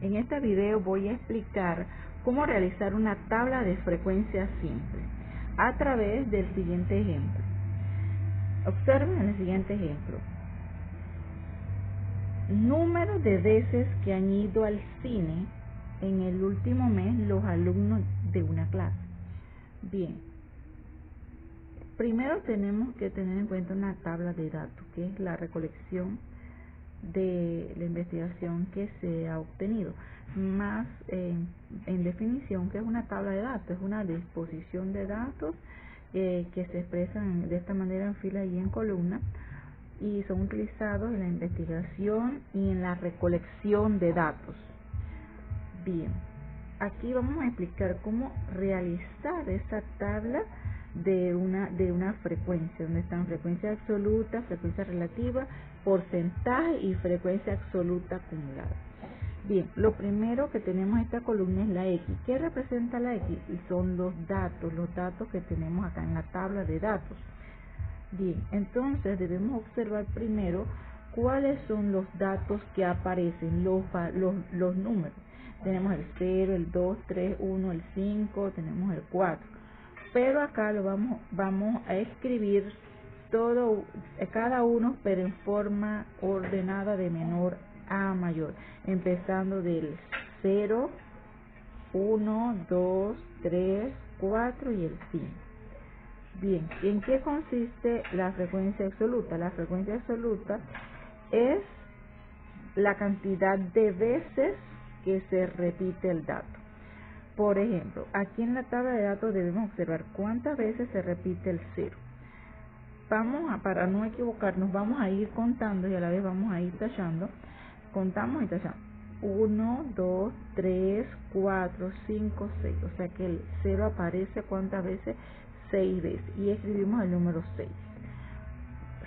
En este video voy a explicar cómo realizar una tabla de frecuencia simple a través del siguiente ejemplo. Observen el siguiente ejemplo. Número de veces que han ido al cine en el último mes los alumnos de una clase. Bien, primero tenemos que tener en cuenta una tabla de datos, que es la recolección de la investigación que se ha obtenido. Más en definición, que es una tabla de datos, es una disposición de datos que se expresan de esta manera en fila y en columna, y son utilizados en la investigación y en la recolección de datos. Bien, aquí vamos a explicar cómo realizar esa tabla de una frecuencia, donde están frecuencia absoluta, frecuencia relativa, porcentaje y frecuencia absoluta acumulada. Bien, lo primero que tenemos en esta columna es la X. ¿Qué representa la X? Y son los datos que tenemos acá en la tabla de datos. Bien, entonces debemos observar primero cuáles son los datos que aparecen, los números. Tenemos el 0, el 2, 3, 1, el 5, tenemos el 4. Pero acá lo vamos a escribir todo, cada uno, pero en forma ordenada de menor a mayor, empezando del 0, 1, 2, 3, 4 y el 5. Bien, ¿en qué consiste la frecuencia absoluta? La frecuencia absoluta es la cantidad de veces que se repite el dato. Por ejemplo, aquí en la tabla de datos debemos observar cuántas veces se repite el 0. Para no equivocarnos, vamos a ir contando y a la vez vamos a ir tachando. Contamos y tachamos. 1, 2, 3, 4, 5, 6. O sea que el 0 aparece cuántas veces, 6 veces. Y escribimos el número 6.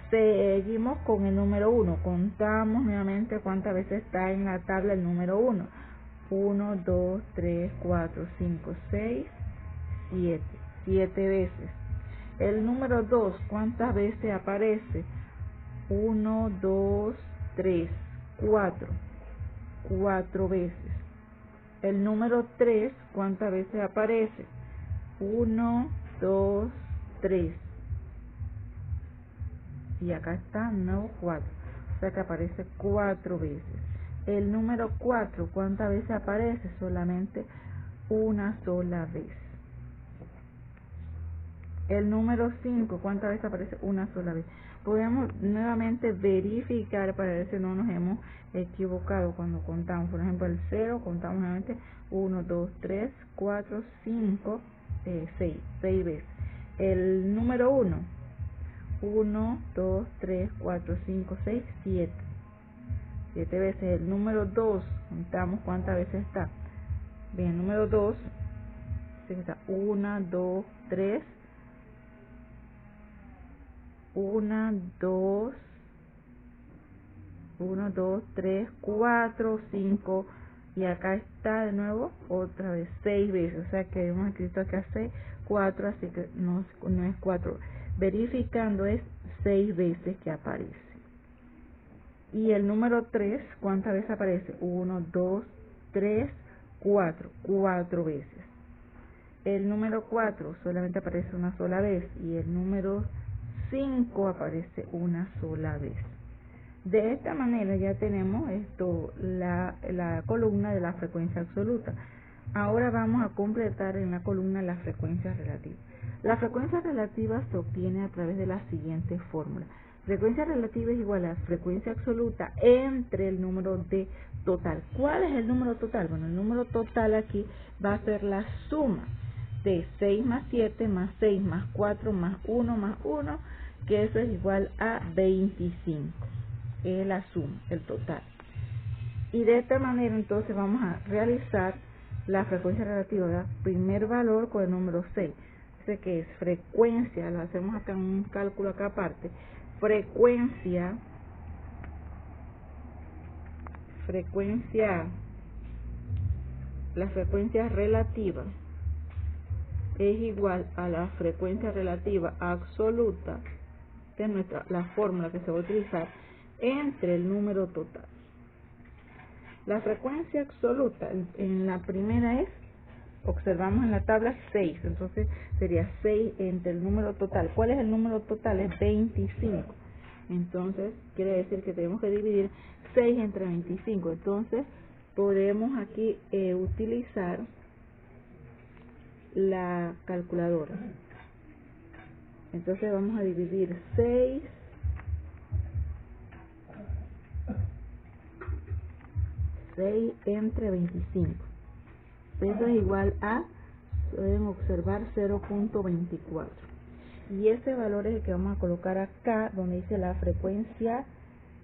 Seguimos con el número 1. Contamos nuevamente cuántas veces está en la tabla el número 1. 1, 2, 3, 4, 5, 6, 7. 7 veces. El número 2, ¿cuántas veces aparece? 1, 2, 3, 4. 4 veces. El número 3, ¿cuántas veces aparece? 1, 2, 3. Y acá está, no 4. O sea que aparece 4 veces. El número 4, ¿cuántas veces aparece? Solamente una sola vez. El número 5, ¿cuántas veces aparece? Una sola vez. Podemos nuevamente verificar para ver si no nos hemos equivocado cuando contamos. Por ejemplo, el 0, contamos nuevamente 1, 2, 3, 4, 5, 6. 6 veces. El número 1, 1, 2, 3, 4, 5, 6, 7. 7 veces. El número 2, contamos cuántas veces está. Bien, el número 2, está 1, 2, 3, 1, 2, 3, 4, 5, y acá está de nuevo otra vez 6 veces. O sea que hemos escrito acá 6, 4, así que no es 4. Verificando es 6 veces que aparece. Y el número 3, ¿cuántas veces aparece? 1, 2, 3, 4. 4 veces. El número 4 solamente aparece una sola vez. Y el número 5 aparece una sola vez. De esta manera ya tenemos la columna de la frecuencia absoluta. Ahora vamos a completar en la columna la frecuencia relativa. La frecuencia relativa se obtiene a través de la siguiente fórmula. Frecuencia relativa es igual a frecuencia absoluta entre el número de total. ¿Cuál es el número total? Bueno, el número total aquí va a ser la suma de 6 más 7 más 6 más 4 más 1 más 1, que eso es igual a 25. Es la suma, el total. Y de esta manera entonces vamos a realizar la frecuencia relativa, ¿verdad? Primer valor con el número 6. Dice que es frecuencia, lo hacemos acá en un cálculo acá aparte. Frecuencia la frecuencia relativa es igual a la frecuencia relativa absoluta, que es la fórmula que se va a utilizar, entre el número total. La frecuencia absoluta en la primera es, observamos en la tabla 6, entonces sería 6 entre el número total. ¿Cuál es el número total? Es 25. Entonces quiere decir que tenemos que dividir 6 entre 25. Entonces podemos aquí utilizar la calculadora. Entonces vamos a dividir 6 entre 25. Eso es igual a, pueden observar, 0.24. Y ese valor es el que vamos a colocar acá, donde dice la frecuencia,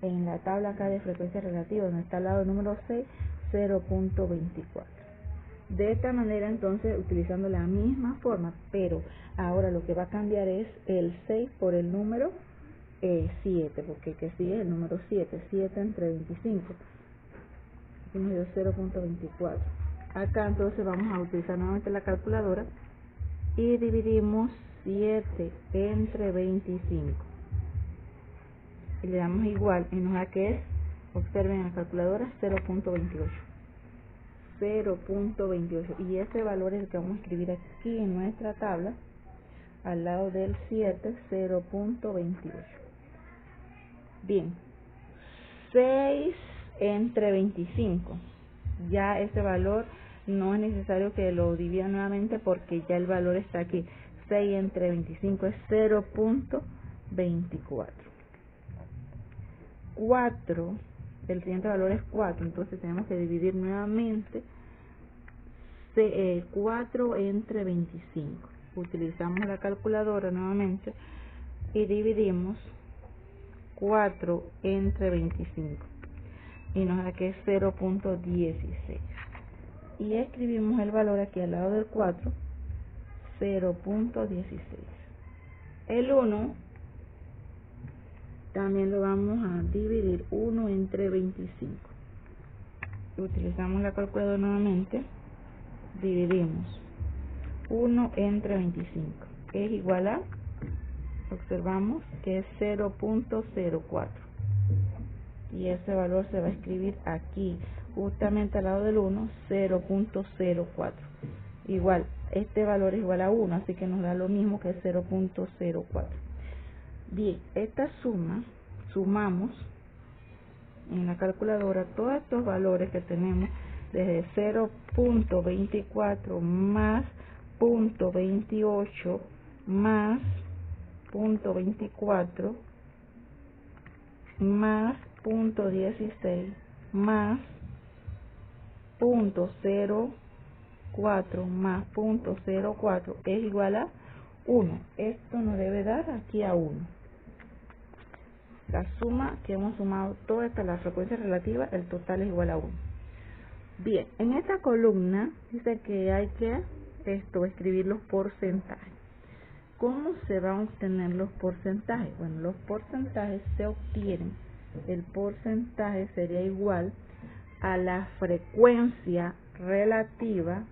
en la tabla acá de frecuencia relativa, donde está al lado del número 6, 0.24. De esta manera, entonces, utilizando la misma forma, pero ahora lo que va a cambiar es el 6 por el número 7, porque el que sigue es el número 7, 7 entre 25. Aquí nos dio 0.24. Acá entonces vamos a utilizar nuevamente la calculadora y dividimos 7 entre 25. Y le damos igual, y nos da que es, observen en la calculadora, 0.28. 0.28. Y ese valor es el que vamos a escribir aquí en nuestra tabla, al lado del 7, 0.28. Bien, 6 entre 25. Ya ese valor no es necesario que lo divida nuevamente porque ya el valor está aquí. 6 entre 25 es 0.24. 4, el siguiente valor es 4, entonces tenemos que dividir nuevamente 4 entre 25. Utilizamos la calculadora nuevamente y dividimos 4 entre 25 y nos da que es 0.16. Y escribimos el valor aquí al lado del 4, 0.16. El 1 también lo vamos a dividir 1 entre 25. Utilizamos la calculadora nuevamente, dividimos 1 entre 25, es igual a, observamos que es 0.04. Y ese valor se va a escribir aquí, justamente al lado del 1, 0.04. Igual, este valor es igual a 1, así que nos da lo mismo que 0.04. Bien, esta suma, sumamos en la calculadora todos estos valores que tenemos, desde 0.24 más 0.28 más 0.24 más 0.16 más 0.04 más 0.04 es igual a 1. Esto nos debe dar aquí a 1. La suma que hemos sumado toda esta la frecuencia relativa, el total es igual a 1. Bien, en esta columna dice que hay que escribir los porcentajes. ¿Cómo se van a obtener los porcentajes? Bueno, los porcentajes se obtienen, el porcentaje sería igual a la frecuencia relativa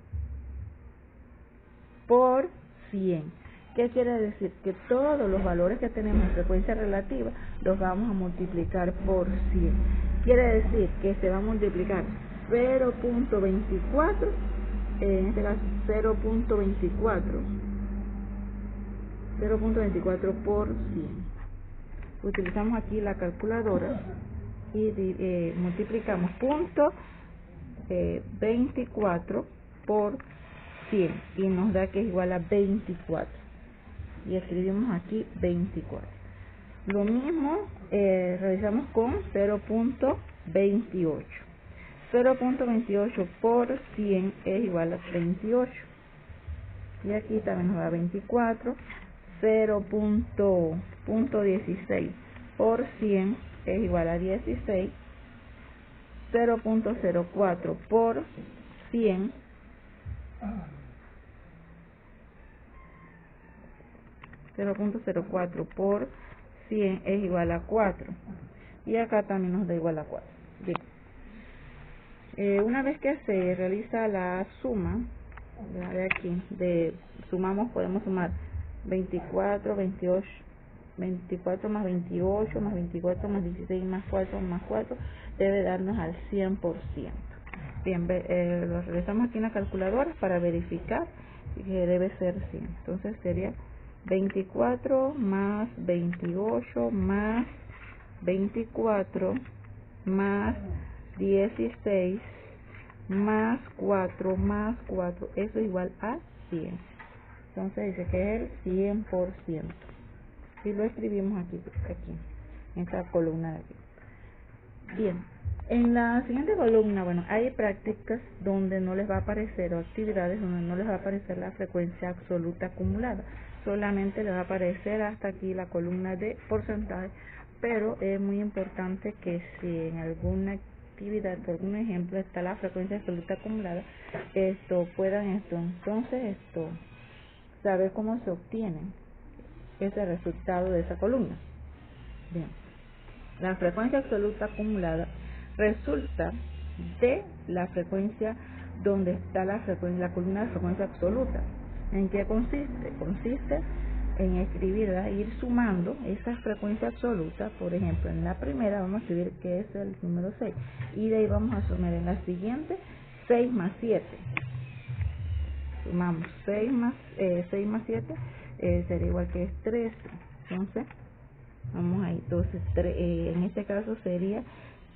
por 100. ¿Qué quiere decir? Que todos los valores que tenemos en frecuencia relativa los vamos a multiplicar por 100. Quiere decir que se va a multiplicar 0.24, en este caso 0.24 por 100. Utilizamos aquí la calculadora y multiplicamos 24 por 100 y nos da que es igual a 24. Y escribimos aquí 24. Lo mismo realizamos con 0.28. 0.28 por 100 es igual a 28. Y aquí también nos da 24. 0.16 por 100 es igual a 16. 0.04 por 100 0.04 por 100 es igual a 4. Y acá también nos da igual a 4. Bien. Una vez que se realiza la suma, de aquí, sumamos, podemos sumar 24, 28, 24 más 28 más 24 más 16 más 4 más 4 debe darnos al 100%. Bien, lo regresamos aquí en la calculadora para verificar que debe ser 100. Entonces sería 24 más 28 más 24 más 16 más 4 más 4, eso es igual a 100. Entonces dice que es el 100%. Y lo escribimos aquí, en esta columna de aquí. Bien, en la siguiente columna, bueno, hay prácticas donde no les va a aparecer, o actividades donde no les va a aparecer la frecuencia absoluta acumulada. Solamente les va a aparecer hasta aquí la columna de porcentaje, pero es muy importante que si en alguna actividad, por algún ejemplo, está la frecuencia absoluta acumulada, puedan entonces saber cómo se obtiene ese resultado de esa columna. Bien, la frecuencia absoluta acumulada resulta de la frecuencia donde está la columna de frecuencia absoluta. ¿En qué consiste? Consiste en escribir, ir sumando esa frecuencia absoluta. Por ejemplo, en la primera vamos a escribir que es el número 6, y de ahí vamos a sumar en la siguiente 6 más 7. Sumamos 6 más 7 sería igual que es 13. Entonces vamos ahí, entonces en este caso sería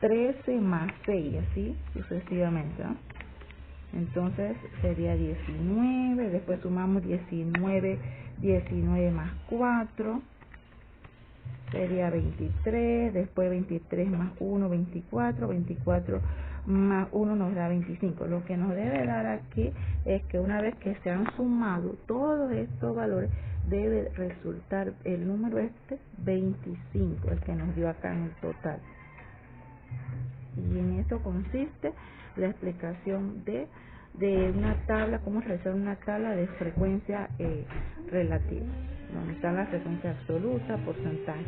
13 más 6, así sucesivamente, ¿no? Entonces sería 19, después sumamos 19 más 4 sería 23, después 23 más 1, 24, 24 más 1 nos da 25. Lo que nos debe dar aquí es que una vez que se han sumado todos estos valores, debe resultar el número 25, el que nos dio acá en el total. Y en eso consiste la explicación de una tabla, cómo realizar una tabla de frecuencia relativa, donde está la frecuencia absoluta, porcentaje.